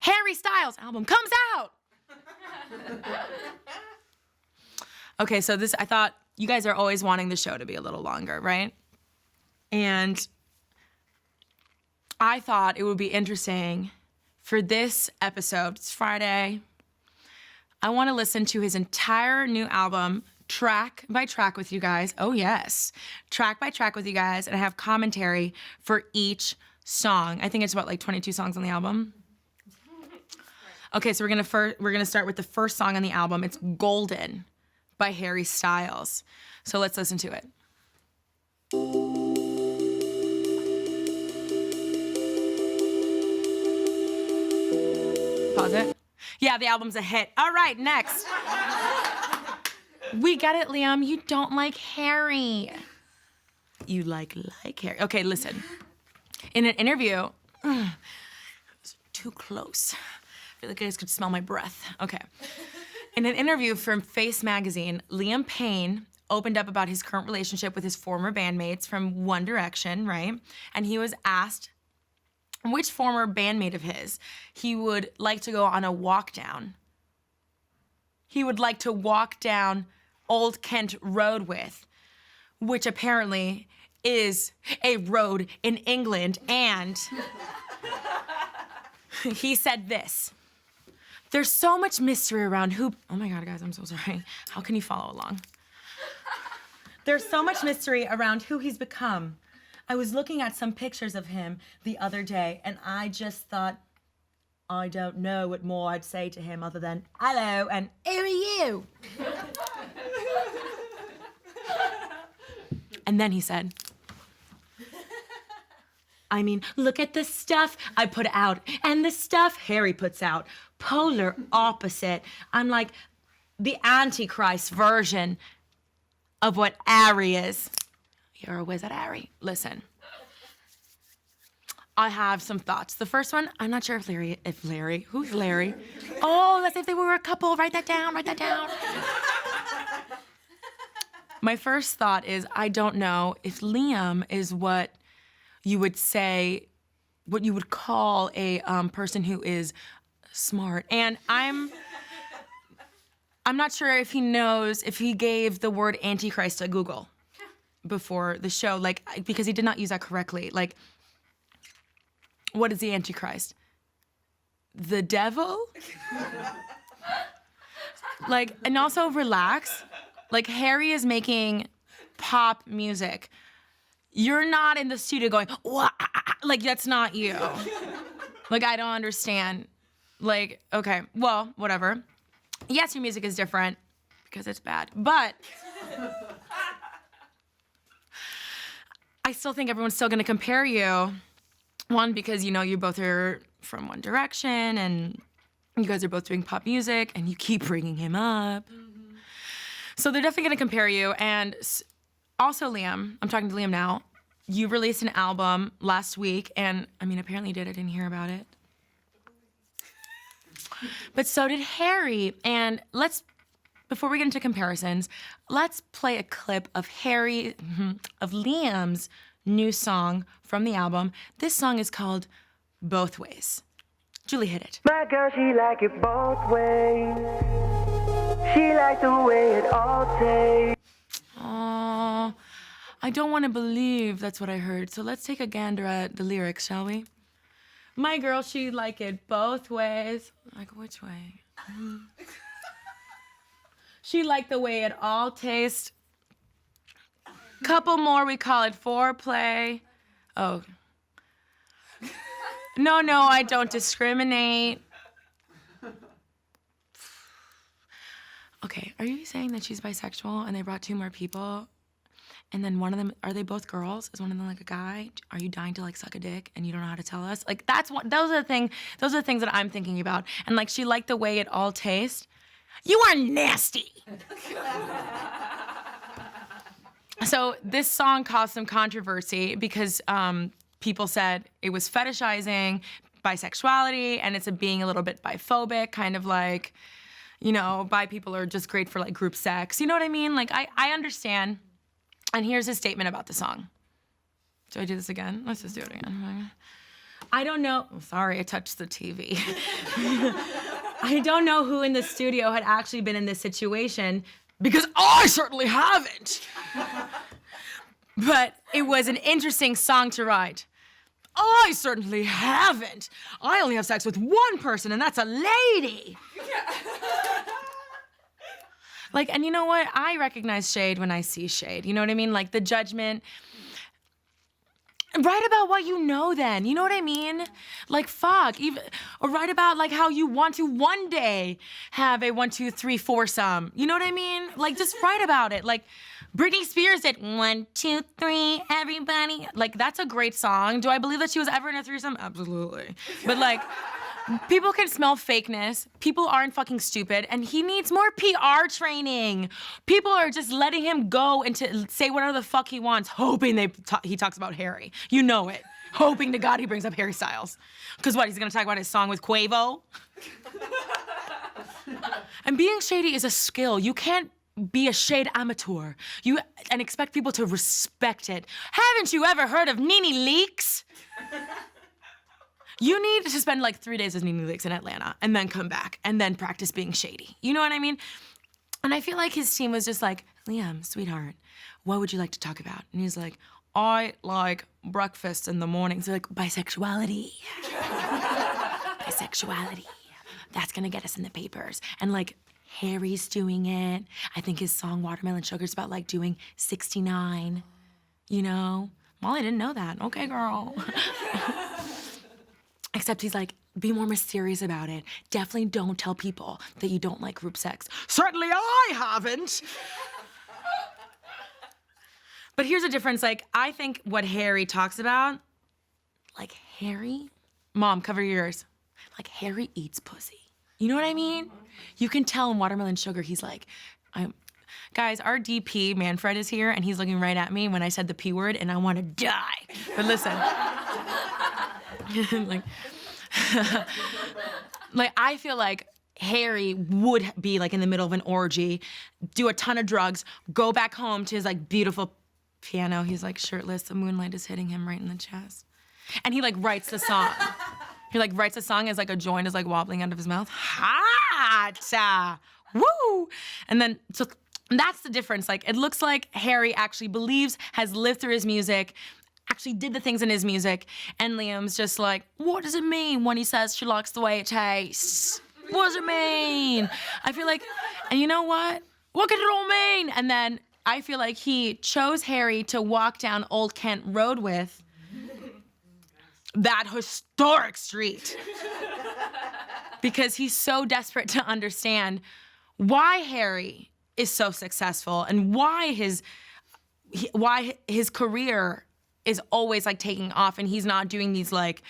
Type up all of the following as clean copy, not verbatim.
Harry Styles album comes out. Okay, so I thought you guys are always wanting the show to be a little longer, right? And I thought it would be interesting for this episode, it's Friday, I want to listen to his entire new album, track by track with you guys. Oh yes, track by track with you guys, and I have commentary for each song. I think it's about like 22 songs on the album. Okay, so we're gonna start with the first song on the album. It's Golden by Harry Styles. So let's listen to it. Pause it. Yeah, the album's a hit. All right, next. We get it, Liam. You don't like Harry. You like Harry. Okay, listen. In an interview, too close. I feel like you guys could smell my breath. Okay. In an interview from Face magazine, Liam Payne opened up about his current relationship with his former bandmates from One Direction, right? And he was asked which former bandmate of his he would like to go on a walk down. He would like to walk down Old Kent Road with, which apparently is a road in England, and he said this. There's so much mystery around who... Oh my God, guys, I'm so sorry. How can you follow along? There's so much mystery around who he's become. I was looking at some pictures of him the other day, and I just thought, I don't know what more I'd say to him other than, hello, and who are you? And then he said, I mean, look at the stuff I put out and the stuff Harry puts out. Polar opposite. I'm like the Antichrist version of what Harry is. You're a wizard, Harry. Listen. I have some thoughts. The first one, I'm not sure if Larry, who's Larry? Oh, let's say if they were a couple, write that down. My first thought is, I don't know if Liam is what you would say, what you would call a person who is smart. And I'm not sure if he knows, if he gave the word Antichrist to Google before the show, like, because he did not use that correctly. Like, what is the Antichrist? The devil? Like, and also relax. Like, Harry is making pop music. You're not in the studio going, wah, like, that's not you. Like, I don't understand. Like, okay, well, whatever. Yes, your music is different because it's bad, but I still think everyone's still gonna compare you. One, because, you know, you both are from One Direction and you guys are both doing pop music and you keep bringing him up. Mm-hmm. So they're definitely gonna compare you. And also, Liam, I'm talking to Liam now, you released an album last week, and I mean, apparently you did, I didn't hear about it. But so did Harry. And before we get into comparisons, let's play a clip of Liam's new song from the album. This song is called Both Ways. Julie, hit it. My girl, she like it both ways. She like the way it all tastes. Aww, I don't want to believe that's what I heard. So let's take a gander at the lyrics, shall we? My girl, she like it both ways. Like, which way? She like the way it all tastes. Couple more, we call it foreplay. Oh. No, I don't discriminate. Okay, are you saying that she's bisexual and they brought two more people? And then one of them, are they both girls? Is one of them like a guy? Are you dying to like suck a dick and you don't know how to tell us? Like those are the things that I'm thinking about. And like she liked the way it all tastes. You are nasty. So this song caused some controversy because people said it was fetishizing bisexuality and it's being a little bit biphobic, kind of like, you know, bi people are just great for like group sex. You know what I mean? Like I understand. And here's his statement about the song. Do I do this again? Let's just do it again. I don't know. Sorry, I touched the TV. I don't know who in the studio had actually been in this situation because I certainly haven't. But it was an interesting song to write. I certainly haven't. I only have sex with one person, and that's a lady. Like, and you know what? I recognize shade when I see shade. You know what I mean? Like the judgment. Write about what you know then. You know what I mean? Like, fuck. Even, or write about like how you want to one day have a 1, 2, 3 foursome. You know what I mean? Like, just write about it. Like, Britney Spears did 1, 2, 3, everybody. Like, that's a great song. Do I believe that she was ever in a threesome? Absolutely. But like, people can smell fakeness. People aren't fucking stupid, and he needs more PR training. People are just letting him go and to say whatever the fuck he wants, hoping he talks about Harry. You know it. Hoping to God he brings up Harry Styles. Because what, he's gonna talk about his song with Quavo? And being shady is a skill. You can't be a shade amateur and expect people to respect it. Haven't you ever heard of Nene Leakes? You need to spend like 3 days with Nene Leakes in Atlanta and then come back and then practice being shady. You know what I mean? And I feel like his team was just like, Liam, sweetheart, what would you like to talk about? And he's like, I like breakfast in the morning. So like, bisexuality. Bisexuality. That's gonna get us in the papers. And like, Harry's doing it. I think his song Watermelon Sugar's about like doing 69, you know? Molly didn't know that. Okay, girl. Except he's like, be more mysterious about it. Definitely don't tell people that you don't like group sex. Certainly I haven't. But here's the difference. Like, I think what Harry talks about, like Harry, Mom, cover your ears. Like Harry eats pussy. You know what I mean? You can tell in Watermelon Sugar, he's like, guys, our DP, Manfred, is here, and he's looking right at me when I said the P word, and I want to die. But listen. like, like I feel like Harry would be like in the middle of an orgy, do a ton of drugs, go back home to his like beautiful piano. He's like shirtless, the moonlight is hitting him right in the chest. And he like writes the song. He like writes a song as like a joint is like wobbling out of his mouth. Hot, woo! And then, so that's the difference. Like, it looks like Harry actually believes, has lived through his music, actually did the things in his music, and Liam's just like, what does it mean when he says she likes the way it tastes? What does it mean? I feel like, and you know what? What could it all mean? And then I feel like he chose Harry to walk down Old Kent Road with, that historic street, because he's so desperate to understand why Harry is so successful and why his career is always like taking off and he's not doing these like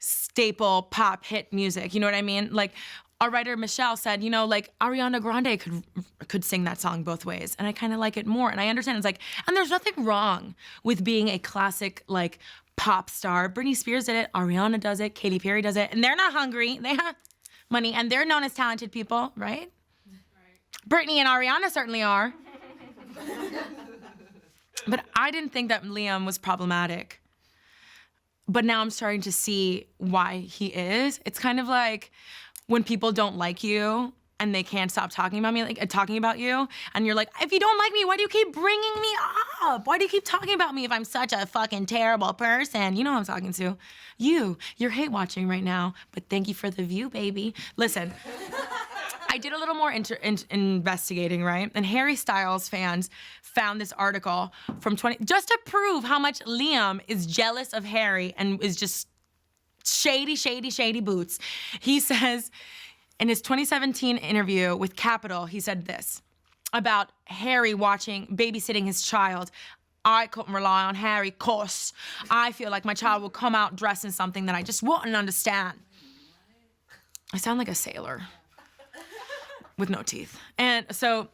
staple pop hit music. You know what I mean? Like our writer Michelle said, you know, like Ariana Grande could sing that song both ways, and I kind of like it more. And I understand it's like, and there's nothing wrong with being a classic like pop star. Britney Spears did it, Ariana does it, Katy Perry does it, and they're not hungry. They have money, and they're known as talented people, right? Britney and Ariana certainly are. But I didn't think that Liam was problematic. But now I'm starting to see why he is. It's kind of like when people don't like you and they can't stop talking about me, like talking about you, and you're like, if you don't like me, why do you keep bringing me up? Why do you keep talking about me if I'm such a fucking terrible person? You know who I'm talking to. You're hate watching right now, but thank you for the view, baby. Listen, I did a little more investigating, right? And Harry Styles fans found this article from just to prove how much Liam is jealous of Harry and is just shady, shady, shady boots. He says, in his 2017 interview with Capital, he said this about Harry babysitting his child. I couldn't rely on Harry, 'cause I feel like my child will come out dressed in something that I just wouldn't understand. I sound like a sailor with no teeth. And so,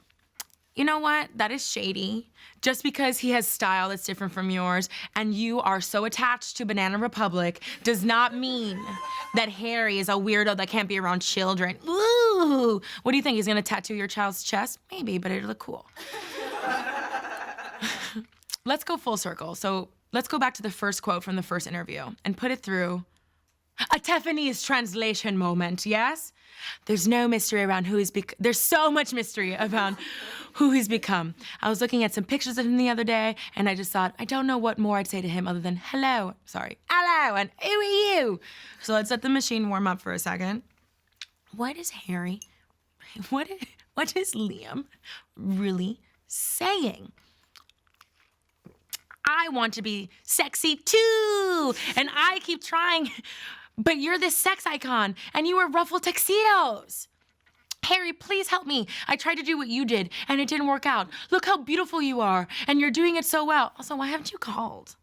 you know what? That is shady. Just because he has style that's different from yours and you are so attached to Banana Republic does not mean that Harry is a weirdo that can't be around children. Ooh, what do you think? He's gonna tattoo your child's chest? Maybe, but it'll look cool. Let's go full circle. So let's go back to the first quote from the first interview and put it through A Tiffany's translation moment, yes? There's no mystery around who he's become. There's so much mystery about who he's become. I was looking at some pictures of him the other day, and I just thought, I don't know what more I'd say to him other than hello, and who are you? So let's let the machine warm up for a second. What is Liam really saying? I want to be sexy too, and I keep trying, but you're this sex icon, and you wear ruffled tuxedos. Harry, please help me. I tried to do what you did, and it didn't work out. Look how beautiful you are, and you're doing it so well. Also, why haven't you called?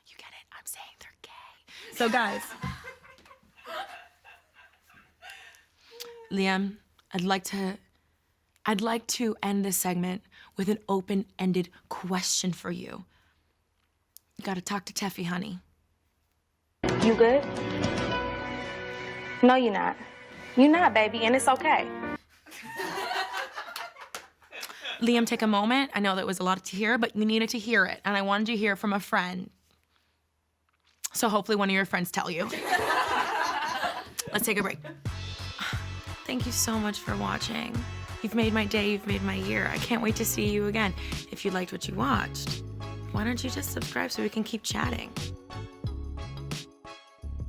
You get it? I'm saying they're gay. So guys, Liam, I'd like to end this segment with an open-ended question for you. You gotta talk to Tefi, honey. You good? No, you're not. You're not, baby, and it's okay. Liam, take a moment. I know that was a lot to hear, but you needed to hear it, and I wanted you to hear from a friend. So hopefully one of your friends tell you. Let's take a break. Thank you so much for watching. You've made my day, you've made my year. I can't wait to see you again. If you liked what you watched, why don't you just subscribe so we can keep chatting?